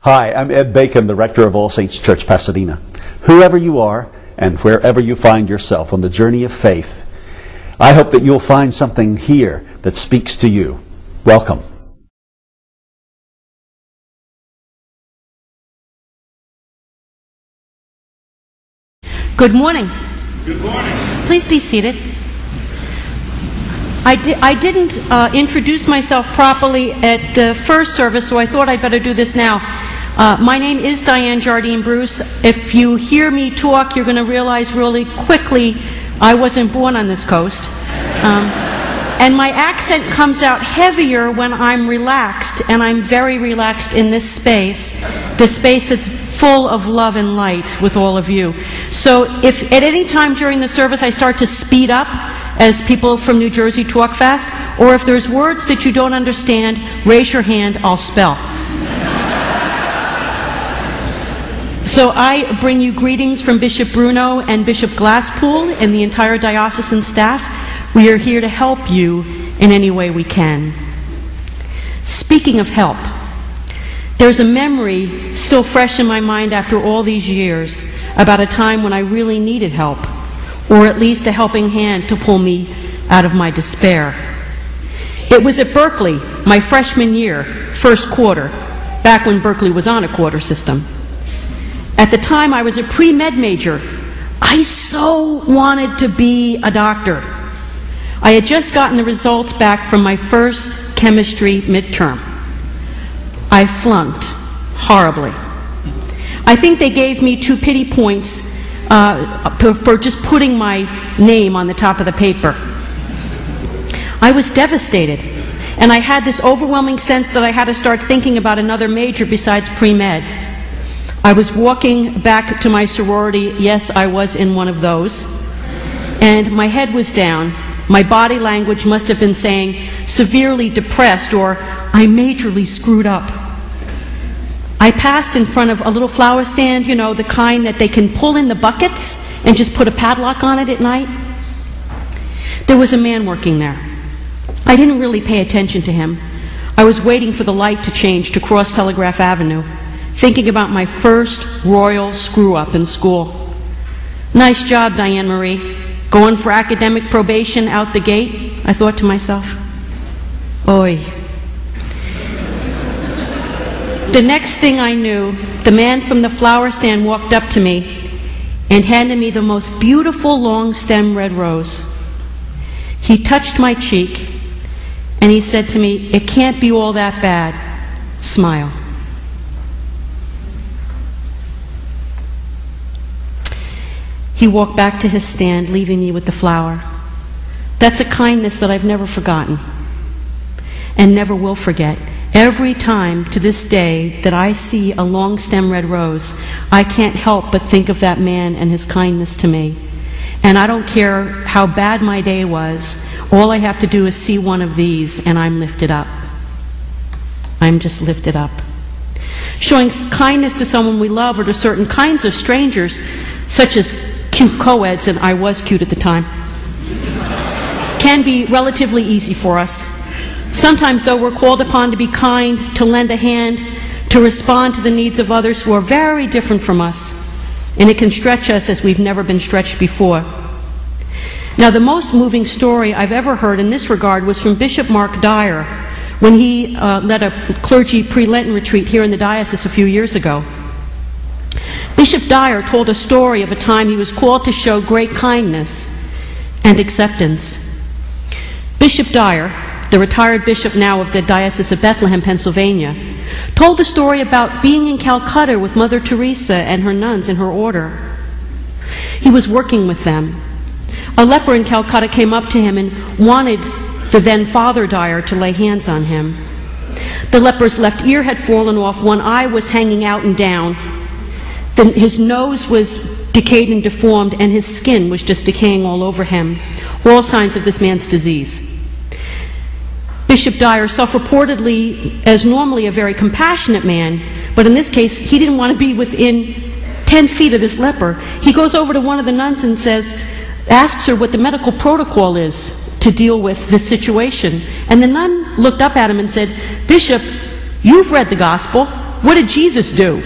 Hi, I'm Ed Bacon, the rector of All Saints Church, Pasadena. Whoever you are and wherever you find yourself on the journey of faith, I hope that you'll find something here that speaks to you. Welcome. Good morning. Good morning. Please be seated. I didn't introduce myself properly at the first service, so I thought I'd better do this now. My name is Diane Jardine Bruce. If you hear me talk, you're going to realize really quickly I wasn't born on this coast. And my accent comes out heavier when I'm relaxed, and I'm very relaxed in this space, the space that's full of love and light with all of you. So if at any time during the service I start to speed up, as people from New Jersey talk fast, or if there's words that you don't understand, raise your hand, I'll spell. So I bring you greetings from Bishop Bruno and Bishop Glasspool and the entire diocesan staff. We are here to help you in any way we can. Speaking of help, there's a memory still fresh in my mind after all these years about a time when I really needed help, or at least a helping hand to pull me out of my despair. It was at Berkeley, my freshman year, first quarter, back when Berkeley was on a quarter system. At the time, I was a pre-med major. I so wanted to be a doctor. I had just gotten the results back from my first chemistry midterm. I flunked horribly. I think they gave me 2 pity points for just putting my name on the top of the paper. I was devastated, and I had this overwhelming sense that I had to start thinking about another major besides pre-med. I was walking back to my sorority. Yes, I was in one of those. And my head was down. My body language must have been saying, severely depressed, or I majorly screwed up. I passed in front of a little flower stand, you know, the kind that they can pull in the buckets and just put a padlock on it at night. There was a man working there. I didn't really pay attention to him. I was waiting for the light to change to cross Telegraph Avenue, thinking about my first royal screw-up in school. Nice job, Diane Marie. Going for academic probation out the gate, I thought to myself. Oy. The next thing I knew, the man from the flower stand walked up to me and handed me the most beautiful long stem red rose. He touched my cheek and he said to me, "It can't be all that bad. Smile." He walked back to his stand, leaving me with the flower. That's a kindness that I've never forgotten and never will forget. Every time to this day that I see a long stem red rose, I can't help but think of that man and his kindness to me. And I don't care how bad my day was, all I have to do is see one of these and I'm lifted up. I'm just lifted up. Showing kindness to someone we love or to certain kinds of strangers, such as cute co-eds, and I was cute at the time, can be relatively easy for us. Sometimes, though, we're called upon to be kind, to lend a hand, to respond to the needs of others who are very different from us, and it can stretch us as we've never been stretched before. Now, the most moving story I've ever heard in this regard was from Bishop Mark Dyer when he led a clergy pre-Lenten retreat here in the diocese a few years ago. Bishop Dyer told a story of a time he was called to show great kindness and acceptance. Bishop Dyer, the retired bishop now of the Diocese of Bethlehem, Pennsylvania, told the story about being in Calcutta with Mother Teresa and her nuns in her order. He was working with them. A leper in Calcutta came up to him and wanted the then Father Dyer to lay hands on him. The leper's left ear had fallen off, one eye was hanging out and down. His nose was decayed and deformed, and his skin was just decaying all over him. All signs of this man's disease. Bishop Dyer, self-reportedly as normally a very compassionate man, but in this case, he didn't want to be within 10 feet of this leper. He goes over to one of the nuns and asks her what the medical protocol is to deal with this situation. And the nun looked up at him and said, "Bishop, you've read the gospel. what did Jesus do?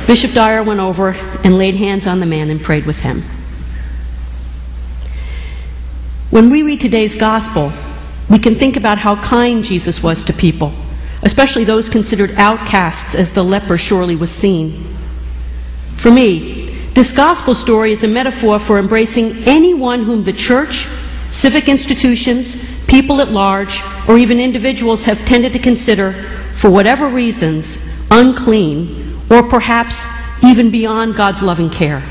Bishop Dyer went over and laid hands on the man and prayed with him. When we read today's gospel, we can think about how kind Jesus was to people, especially those considered outcasts, as the leper surely was seen. For me, this gospel story is a metaphor for embracing anyone whom the church, civic institutions, people at large, or even individuals have tended to consider, for whatever reasons, unclean, or perhaps even beyond God's loving care.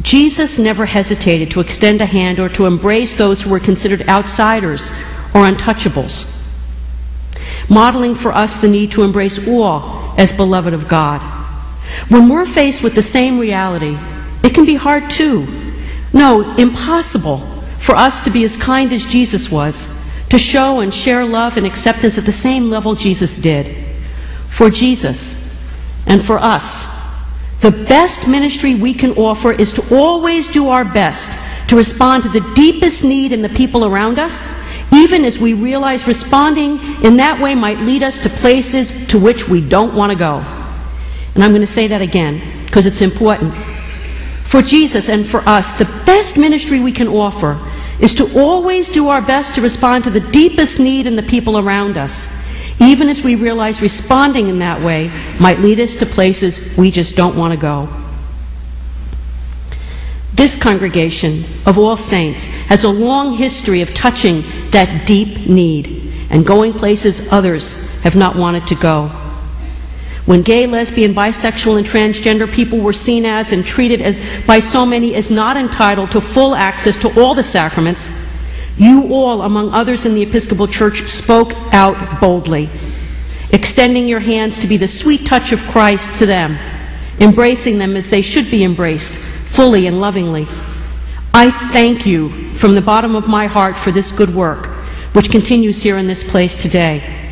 Jesus never hesitated to extend a hand or to embrace those who were considered outsiders or untouchables, modeling for us the need to embrace all as beloved of God. When we're faced with the same reality, it can be hard too, no, impossible, for us to be as kind as Jesus was, to show and share love and acceptance at the same level Jesus did. For Jesus, and for us, the best ministry we can offer is to always do our best to respond to the deepest need in the people around us, even as we realize responding in that way might lead us to places to which we don't want to go. And I'm going to say that again, because it's important. For Jesus and for us, the best ministry we can offer is to always do our best to respond to the deepest need in the people around us, even as we realize responding in that way might lead us to places we just don't want to go. This congregation of All Saints has a long history of touching that deep need and going places others have not wanted to go. When gay, lesbian, bisexual, and transgender people were seen as and treated as by so many as not entitled to full access to all the sacraments, you all, among others in the Episcopal Church, spoke out boldly, extending your hands to be the sweet touch of Christ to them, embracing them as they should be embraced, fully and lovingly. I thank you from the bottom of my heart for this good work, which continues here in this place today.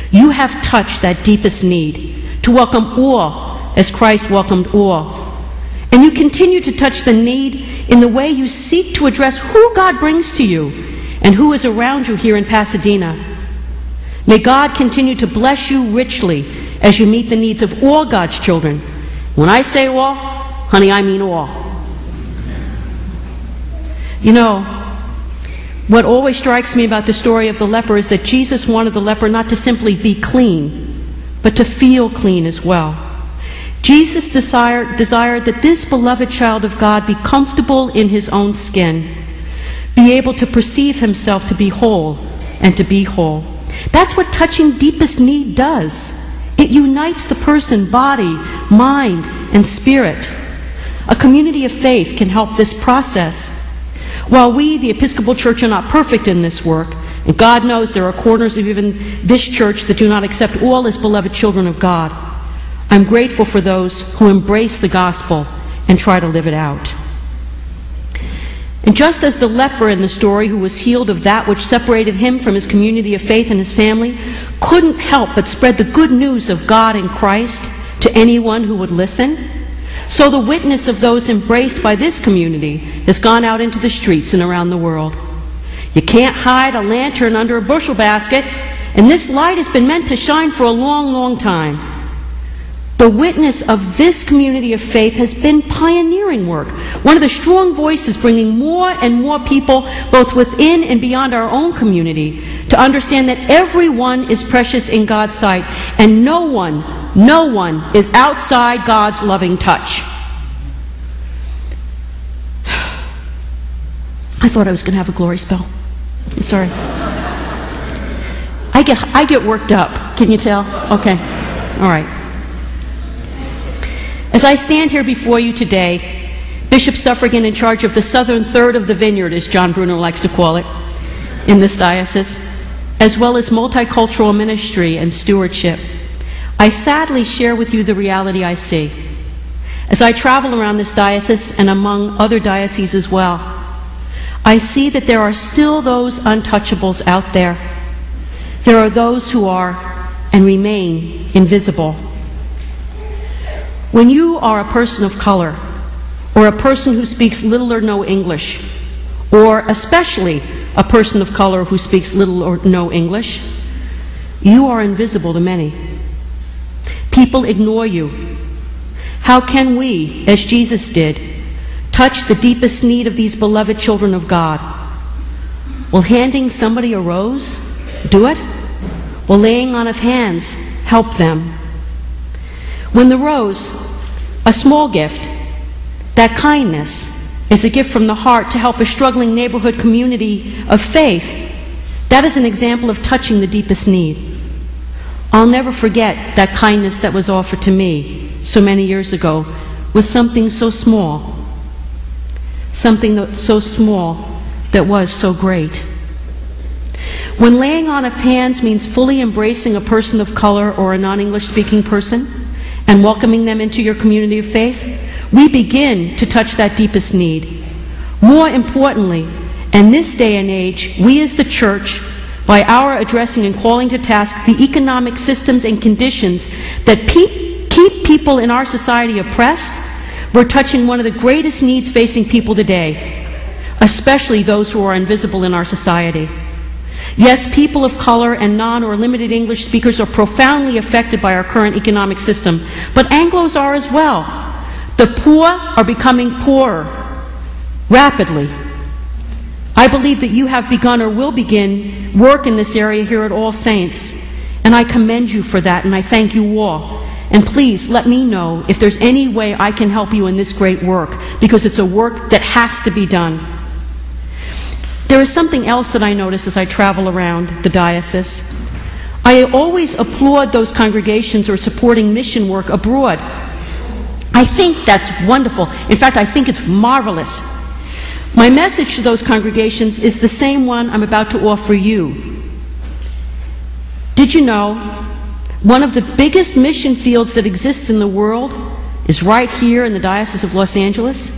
You have touched that deepest need, to welcome all as Christ welcomed all. And you continue to touch the need in the way you seek to address who God brings to you and who is around you here in Pasadena. May God continue to bless you richly as you meet the needs of all God's children. When I say all, honey, I mean all. You know, what always strikes me about the story of the leper is that Jesus wanted the leper not to simply be clean, but to feel clean as well. Jesus desired that this beloved child of God be comfortable in his own skin, be able to perceive himself to be whole and to be whole. That's what touching deepest need does. It unites the person, body, mind, and spirit. A community of faith can help this process. While we, the Episcopal Church, are not perfect in this work, and God knows there are corners of even this church that do not accept all as beloved children of God, I'm grateful for those who embrace the gospel and try to live it out. And just as the leper in the story, who was healed of that which separated him from his community of faith and his family, couldn't help but spread the good news of God in Christ to anyone who would listen, so the witness of those embraced by this community has gone out into the streets and around the world. You can't hide a lantern under a bushel basket, and this light has been meant to shine for a long, long time. The witness of this community of faith has been pioneering work, one of the strong voices bringing more and more people, both within and beyond our own community, to understand that everyone is precious in God's sight, and no one is outside God's loving touch. I thought I was going to have a glory spell. I'm sorry. I get worked up. Can you tell? Okay. All right. As I stand here before you today, Bishop Suffragan, in charge of the southern third of the vineyard, as John Bruno likes to call it, in this diocese, as well as multicultural ministry and stewardship, I sadly share with you the reality I see. As I travel around this diocese and among other dioceses as well, I see that there are still those untouchables out there. There are those who are and remain invisible. When you are a person of color, or a person who speaks little or no English, or especially a person of color who speaks little or no English, you are invisible to many. People ignore you. How can we, as Jesus did, touch the deepest need of these beloved children of God? Will handing somebody a rose do it? Will laying on of hands help them? When the rose, a small gift, that kindness, is a gift from the heart to help a struggling neighborhood community of faith, that is an example of touching the deepest need. I'll never forget that kindness that was offered to me so many years ago with something so small. Something so small that was so great. When laying on of hands means fully embracing a person of color or a non-English speaking person and welcoming them into your community of faith, we begin to touch that deepest need. More importantly, in this day and age, we as the church, by our addressing and calling to task the economic systems and conditions that keep people in our society oppressed, we're touching one of the greatest needs facing people today, especially those who are invisible in our society. Yes, people of color and non- or limited English speakers are profoundly affected by our current economic system, but Anglos are as well. The poor are becoming poorer rapidly. I believe that you have begun or will begin work in this area here at All Saints, and I commend you for that, and I thank you all. And please let me know if there's any way I can help you in this great work, because it's a work that has to be done. There is something else that I notice as I travel around the diocese. I always applaud those congregations who are supporting mission work abroad. I think that's wonderful. In fact, I think it's marvelous. My message to those congregations is the same one I'm about to offer you. Did you know one of the biggest mission fields that exists in the world is right here in the Diocese of Los Angeles?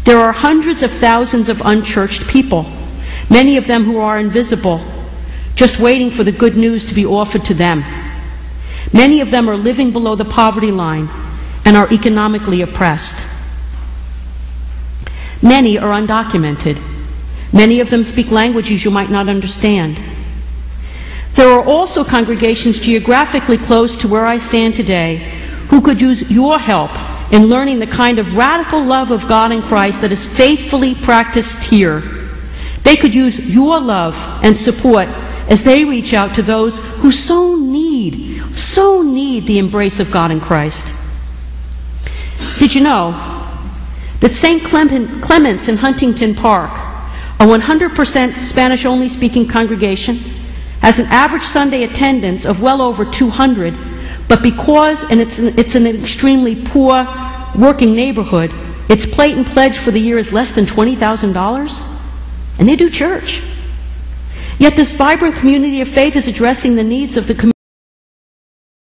There are hundreds of thousands of unchurched people, many of them who are invisible, just waiting for the good news to be offered to them. Many of them are living below the poverty line and are economically oppressed. Many are undocumented. Many of them speak languages you might not understand. There are also congregations geographically close to where I stand today who could use your help in learning the kind of radical love of God in Christ that is faithfully practiced here. They could use your love and support as they reach out to those who so need the embrace of God in Christ. Did you know that St. Clement's in Huntington Park, a 100% Spanish-only speaking congregation, has an average Sunday attendance of well over 200, but because it's an extremely poor working neighborhood, its plate and pledge for the year is less than $20,000, and they do church. Yet this vibrant community of faith is addressing the needs of the community